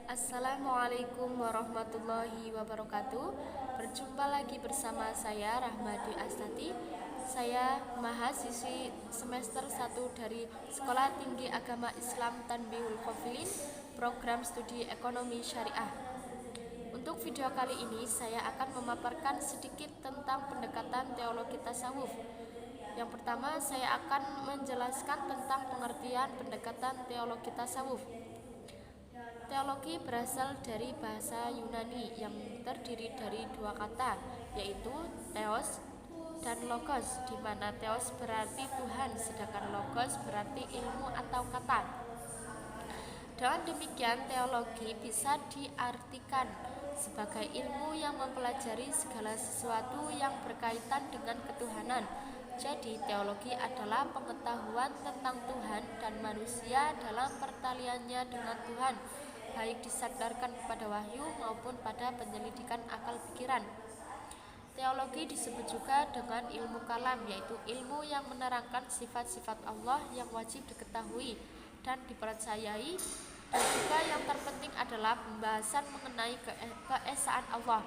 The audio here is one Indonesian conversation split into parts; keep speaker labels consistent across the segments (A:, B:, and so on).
A: Assalamualaikum warahmatullahi wabarakatuh. Berjumpa lagi bersama saya Rahmadi Astati. Saya mahasiswi semester 1 dari Sekolah Tinggi Agama Islam Tanbihul Qafilin, program studi ekonomi syariah. Untuk video kali ini saya akan memaparkan sedikit tentang pendekatan teologi tasawuf. Yang pertama, saya akan menjelaskan tentang pengertian pendekatan teologi tasawuf. Teologi berasal dari bahasa Yunani yang terdiri dari dua kata, yaitu theos dan logos, di mana theos berarti Tuhan, sedangkan logos berarti ilmu atau kata. Dengan demikian, teologi bisa diartikan sebagai ilmu yang mempelajari segala sesuatu yang berkaitan dengan ketuhanan. Jadi, teologi adalah pengetahuan tentang Tuhan dan manusia dalam pertaliannya dengan Tuhan, baik disandarkan kepada wahyu maupun pada penyelidikan akal pikiran. Teologi disebut juga dengan ilmu kalam, yaitu ilmu yang menerangkan sifat-sifat Allah yang wajib diketahui dan dipercayai, dan juga yang terpenting adalah pembahasan mengenai keesaan Allah,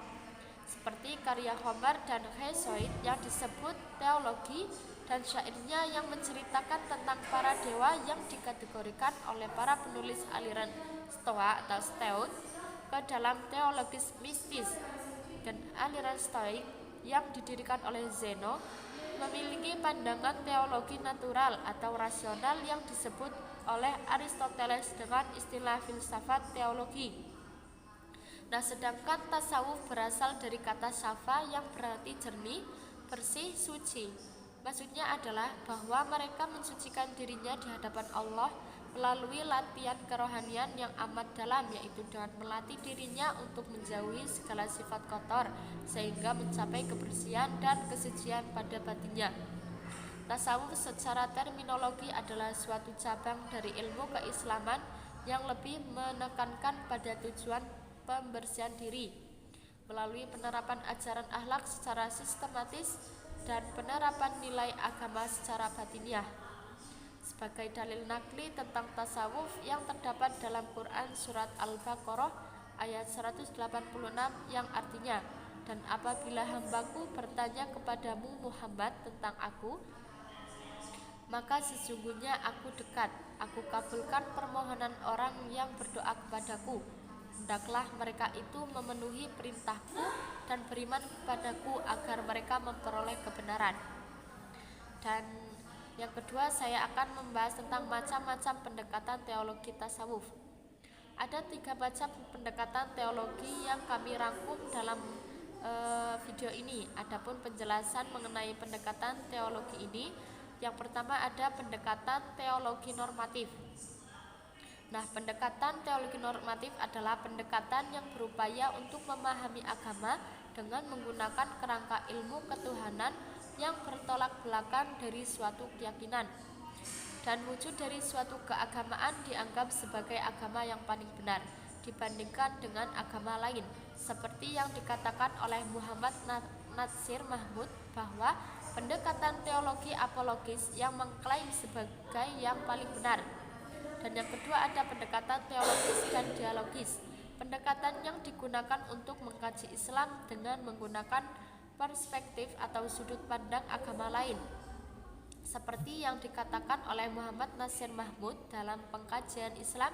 A: seperti karya Homer dan Hesiod yang disebut teologi, dan syairnya yang menceritakan tentang para dewa yang dikategorikan oleh para penulis aliran Stoa atau Stoik ke dalam teologis mistis, dan aliran Stoik yang didirikan oleh Zeno memiliki pandangan teologi natural atau rasional yang disebut oleh Aristoteles dengan istilah filsafat teologi. Nah, sedangkan tasawuf berasal dari kata safa yang berarti jernih, bersih, suci. Maksudnya adalah bahwa mereka mensucikan dirinya di hadapan Allah melalui latihan kerohanian yang amat dalam, yaitu dengan melatih dirinya untuk menjauhi segala sifat kotor sehingga mencapai kebersihan dan kesucian pada batinnya. Tasawuf secara terminologi adalah suatu cabang dari ilmu keislaman yang lebih menekankan pada tujuan pembersihan diri melalui penerapan ajaran akhlak secara sistematis dan penerapan nilai agama secara batiniah. Sebagai dalil nakli tentang tasawuf yang terdapat dalam Quran surat Al-Baqarah ayat 186 yang artinya, "Dan apabila hambaku bertanya kepadamu Muhammad tentang aku, maka sesungguhnya aku dekat, aku kabulkan permohonan orang yang berdoa kepadaku. Hendaklah mereka itu memenuhi perintahku dan beriman kepadaku agar mereka memperoleh kebenaran." Dan yang kedua, saya akan membahas tentang macam-macam pendekatan teologi tasawuf. Ada 3 macam pendekatan teologi yang kami rangkum dalam video ini. Adapun penjelasan mengenai pendekatan teologi ini, yang pertama ada pendekatan teologi normatif. Nah, pendekatan teologi normatif adalah pendekatan yang berupaya untuk memahami agama dengan menggunakan kerangka ilmu ketuhanan yang bertolak belakang dari suatu keyakinan, dan wujud dari suatu keagamaan dianggap sebagai agama yang paling benar dibandingkan dengan agama lain, seperti yang dikatakan oleh Muhammad Natsir Mahmud bahwa pendekatan teologi apologis yang mengklaim sebagai yang paling benar. Dan yang kedua ada pendekatan teologis dan dialogis, pendekatan yang digunakan untuk mengkaji Islam dengan menggunakan perspektif atau sudut pandang agama lain, seperti yang dikatakan oleh Muhammad Natsir Mahmud dalam pengkajian Islam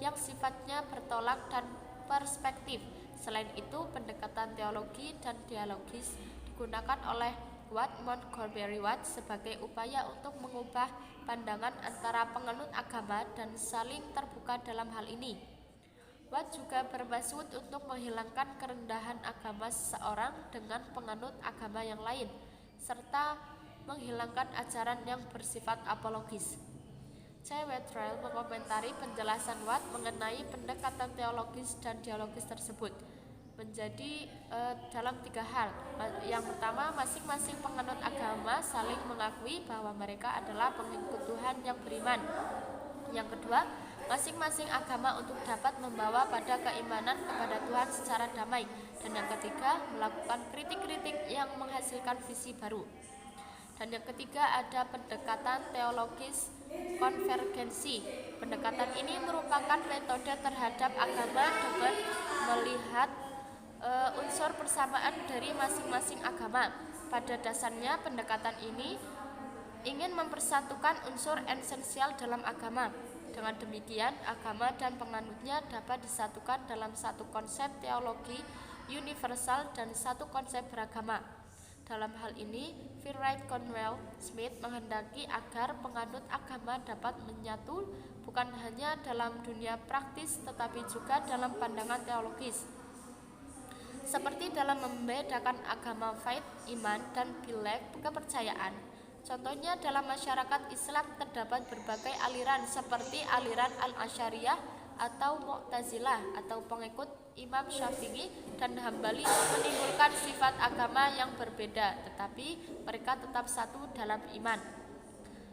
A: yang sifatnya bertolak dan perspektif. Selain itu, pendekatan teologi dan dialogis digunakan oleh Watt Montgomery Watt sebagai upaya untuk mengubah pandangan antara penganut agama dan saling terbuka dalam hal ini. Watt juga bermaksud untuk menghilangkan kerendahan agama seseorang dengan penganut agama yang lain, serta menghilangkan ajaran yang bersifat apologis. C. Wettrell mengomentari penjelasan Watt mengenai pendekatan teologis dan dialogis tersebut menjadi dalam 3 hal. Yang pertama, masing-masing penganut agama saling mengakui bahwa mereka adalah pengikut Tuhan yang beriman. Yang kedua, masing-masing agama untuk dapat membawa pada keimanan kepada Tuhan secara damai. Dan yang ketiga, melakukan kritik-kritik yang menghasilkan visi baru. Dan yang ketiga ada pendekatan teologis konvergensi, Pendekatan ini merupakan metode terhadap agama dengan melihat unsur persamaan dari masing-masing agama. Pada dasarnya pendekatan ini ingin mempersatukan unsur esensial dalam agama. Dengan demikian, agama dan penganutnya dapat disatukan dalam satu konsep teologi universal dan satu konsep beragama. Dalam hal ini, Wright Cornwell Smith menghendaki agar penganut agama dapat menyatu bukan hanya dalam dunia praktis tetapi juga dalam pandangan teologis. Seperti dalam membedakan agama faith, iman, dan belief, kepercayaan. Contohnya dalam masyarakat Islam terdapat berbagai aliran seperti aliran Al-Asy'ariyah atau Mu'tazilah atau pengikut Imam Syafi'i dan Hambali menimbulkan sifat agama yang berbeda, tetapi mereka tetap satu dalam iman.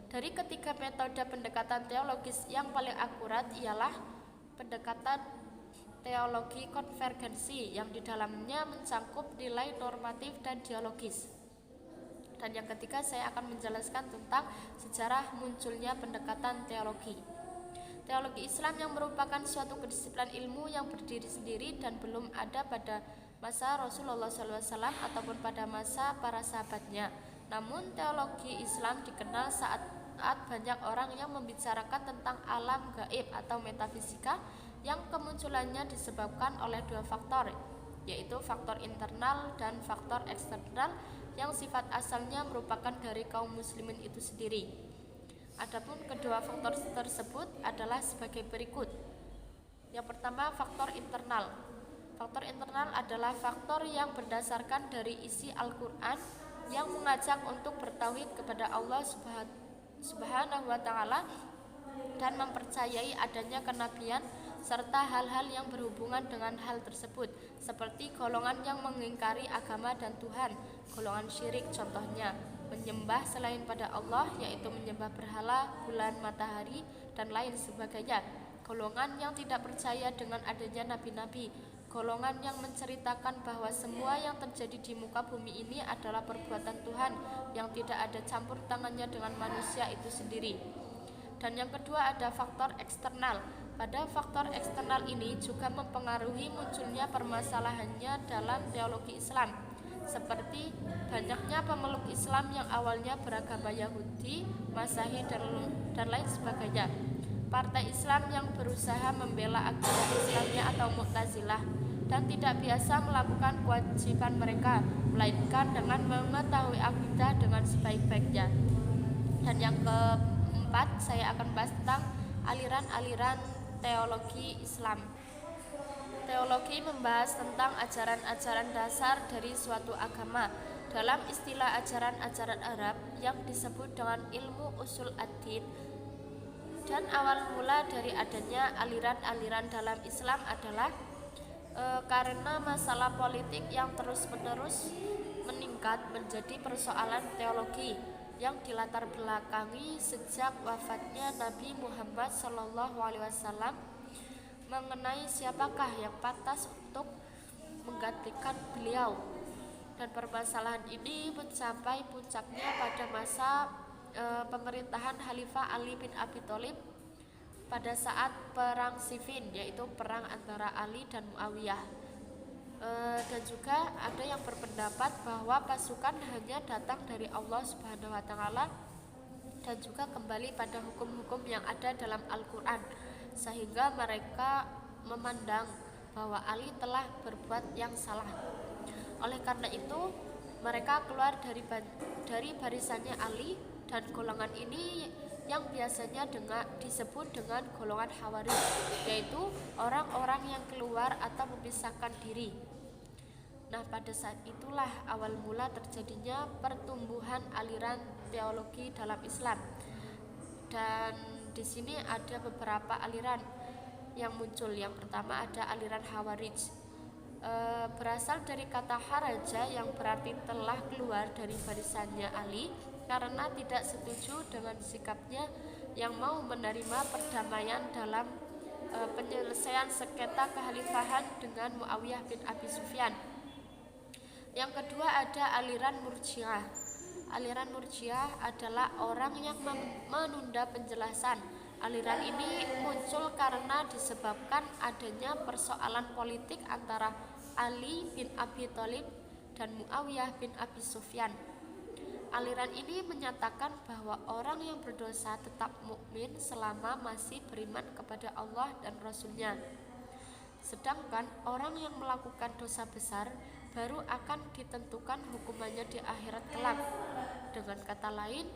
A: Dari ketiga metode pendekatan teologis yang paling akurat ialah pendekatan teologi konvergensi yang di dalamnya mencangkup nilai normatif dan dialogis. Dan yang ketiga saya akan menjelaskan tentang sejarah munculnya pendekatan teologi. Teologi Islam yang merupakan suatu kedisiplinan ilmu yang berdiri sendiri dan belum ada pada masa Rasulullah SAW ataupun pada masa para sahabatnya. Namun teologi Islam dikenal saat banyak orang yang membicarakan tentang alam gaib atau metafisika yang kemunculannya disebabkan oleh dua faktor, yaitu faktor internal dan faktor eksternal yang sifat asalnya merupakan dari kaum muslimin itu sendiri. Adapun kedua faktor tersebut adalah sebagai berikut. Yang pertama, faktor internal. Faktor internal adalah faktor yang berdasarkan dari isi Al-Quran yang mengajak untuk bertauhid kepada Allah Subhanahu wa ta'ala dan mempercayai adanya kenabian serta hal-hal yang berhubungan dengan hal tersebut, seperti golongan yang mengingkari agama dan Tuhan, golongan syirik contohnya menyembah selain pada Allah, yaitu menyembah berhala, bulan, matahari, dan lain sebagainya, golongan yang tidak percaya dengan adanya nabi-nabi, golongan yang menceritakan bahwa semua yang terjadi di muka bumi ini adalah perbuatan Tuhan yang tidak ada campur tangannya dengan manusia itu sendiri. Dan yang kedua ada faktor eksternal. Pada faktor eksternal ini juga mempengaruhi munculnya permasalahannya dalam teologi Islam, seperti banyaknya pemeluk Islam yang awalnya beragama Yahudi, Masehi, dan lain sebagainya. Partai Islam yang berusaha membela akidah Islamnya atau Mu'tazilah dan tidak biasa melakukan kewajiban mereka, melainkan dengan mengetahui akidah dengan sebaik-baiknya. Dan yang keempat, saya akan bahas tentang aliran-aliran teologi Islam. Teologi membahas tentang ajaran-ajaran dasar dari suatu agama. Dalam istilah ajaran-ajaran Arab yang disebut dengan ilmu usul ad-din, dan awal mula dari adanya aliran-aliran dalam Islam adalah karena masalah politik yang terus-menerus meningkat menjadi persoalan teologi yang dilatar belakangi sejak wafatnya Nabi Muhammad SAW mengenai siapakah yang pantas untuk menggantikan beliau. Dan permasalahan ini mencapai puncaknya pada masa pemerintahan Khalifah Ali bin Abi Thalib pada saat perang Siffin, yaitu perang antara Ali dan Muawiyah. Dan juga ada yang berpendapat bahwa pasukan hanya datang dari Allah Subhanahu wa ta'ala dan juga kembali pada hukum-hukum yang ada dalam Al-Quran, sehingga mereka memandang bahwa Ali telah berbuat yang salah. Oleh karena itu mereka keluar dari barisannya Ali, dan golongan ini yang biasanya disebut dengan golongan Khawarij, yaitu orang-orang yang keluar atau memisahkan diri. Nah, pada saat itulah awal mula terjadinya pertumbuhan aliran teologi dalam Islam. Dan di sini ada beberapa aliran yang muncul. Yang pertama ada aliran Khawarij. Berasal dari kata haraja yang berarti telah keluar dari barisannya Ali karena tidak setuju dengan sikapnya yang mau menerima perdamaian dalam penyelesaian sengketa kekhalifahan dengan Muawiyah bin Abi Sufyan. Yang kedua ada aliran Murji'ah. Aliran Murji'ah adalah orang yang menunda penjelasan Aliran ini muncul karena disebabkan adanya persoalan politik antara Ali bin Abi Thalib dan Muawiyah bin Abi Sufyan. Aliran ini menyatakan bahwa orang yang berdosa tetap mukmin selama masih beriman kepada Allah dan Rasul-Nya. Sedangkan orang yang melakukan dosa besar baru akan ditentukan hukumannya di akhirat kelak. Dengan kata lain,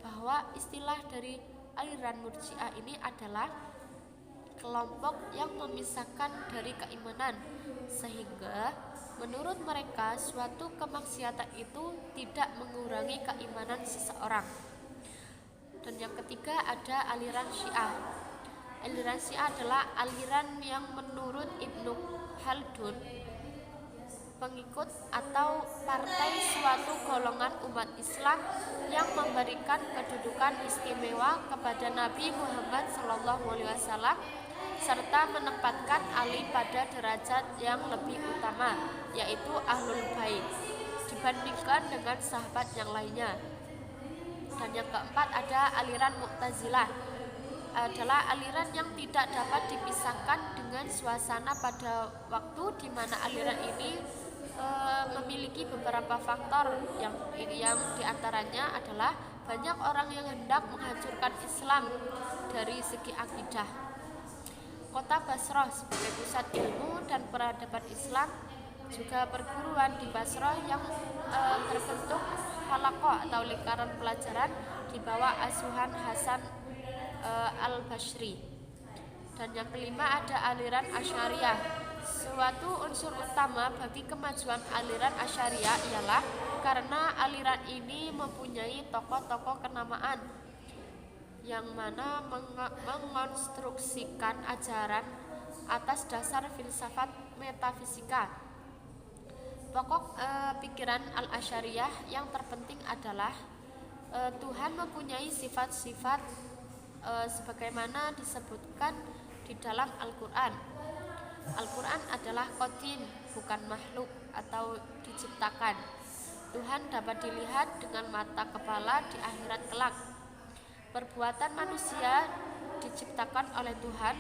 A: bahwa istilah dari aliran Murji'ah ini adalah kelompok yang memisahkan dari keimanan, sehingga menurut mereka suatu kemaksiatan itu tidak mengurangi keimanan seseorang. Dan yang ketiga ada aliran Syiah. Aliran Syiah adalah aliran yang menurut Ibnu Khaldun pengikut atau partai suatu golongan umat Islam yang memberikan kedudukan istimewa kepada Nabi Muhammad SAW serta menempatkan Ali pada derajat yang lebih utama, yaitu Ahlul Bait, dibandingkan dengan sahabat yang lainnya. Dan yang keempat ada aliran Mu'tazilah, adalah aliran yang tidak dapat dipisahkan dengan suasana pada waktu di mana aliran ini memiliki beberapa faktor yang diantaranya adalah banyak orang yang hendak menghancurkan Islam dari segi akidah. Kota Basrah sebagai pusat ilmu dan peradaban Islam, juga perguruan di Basrah yang berbentuk halaqah atau lingkaran pelajaran di bawah asuhan Hasan al-Basri. Dan yang kelima ada aliran Asy'ariyah. Suatu unsur utama bagi kemajuan aliran Asy'ariyah ialah karena aliran ini mempunyai tokoh-tokoh kenamaan yang mana mengonstruksikan ajaran atas dasar filsafat metafisika. Pokok pikiran al-Asy'ariyah yang terpenting adalah Tuhan mempunyai sifat-sifat sebagaimana disebutkan di dalam Al-Quran. Al-Quran adalah qadim, bukan makhluk atau diciptakan. Tuhan dapat dilihat dengan mata kepala di akhirat kelak. Perbuatan manusia diciptakan oleh Tuhan,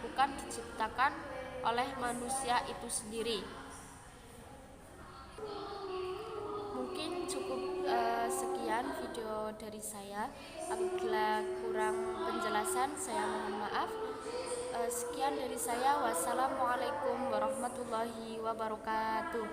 A: bukan diciptakan oleh manusia itu sendiri. Mungkin cukup sekian video dari saya. Apabila kurang penjelasan, saya mohon maaf. Sekian dari saya. Wassalamualaikum warahmatullahi wabarakatuh.